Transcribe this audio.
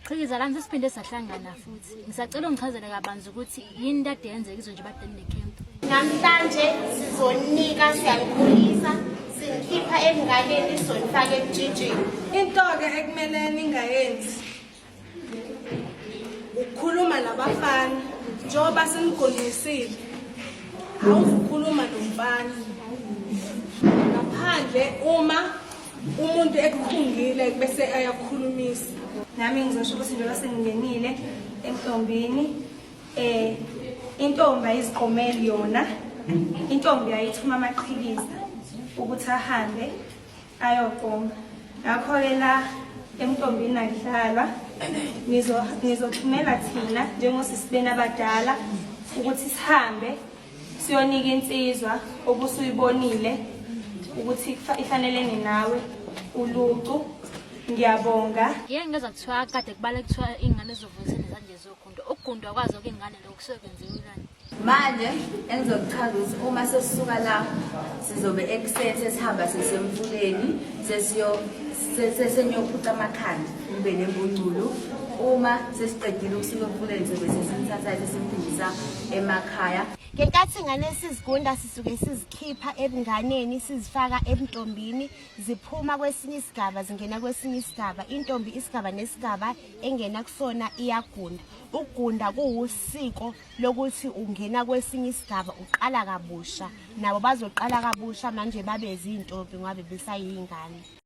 Qhikiza lami sesiphinde sahlangana futhi. Ngisacela ungichazele kabanzi ukuthi yini kade yenzeka izwe nje badeni necamp. Namhlanje sizonika siyalikhulisa sinikhipha ebunganeni sonifaka ebujinjini. Into ke ekumele ningayenzi ukukhuluma nabafana njengoba sinigonisile. Awuzukhuluma nomfana ngaphandle uma umuntu ekukhungile bese ayakhulumisa. Nami ngizosho ukuthi njengoba sengingenile entombini intombi ayiziqomeli yona. Intombi ayithuma amaqhikiza ukuthi ahambe ayogoma. Ngakho-ke la emtombini akudlalwa, nizothumela thina njengosisibeni abadala ukuthi sihambe siyonika insizwa obusuyibonile ukuthi ifanelene nawe uluntu. Ngiyabonga. Yeke ngezwa kuthiwa kade kubale kuthiwa ingane ezovuthela izandla zokugunda. Ukugunda kwazo ke ingane lokho kusekwenziwe kanjani? Manje engizokuchaza ukuthi uma sesisuka la sizobe ekuseni sesihamba sisemfuleni sesenyophutha amakhanda kube nembunculo. Uma sesiqedile ukusuka emfuleni sobe sesimthatha sesimphindisa emakhaya. Ngenkathi ingane sizigunda sisuke sizikhipha ebunganeni sizifaka ebuntombini ziphuma kwesinye isigaba zingena kwesinye isigaba. Intombi isigaba nesigaba engena kusona iyagunda. Ukugunda kuwusiko lokuthi ungena kwesinye isigaba uqala kabusha. Nabo bazoqala kabusha manje babe izintombi ngoba besayingane.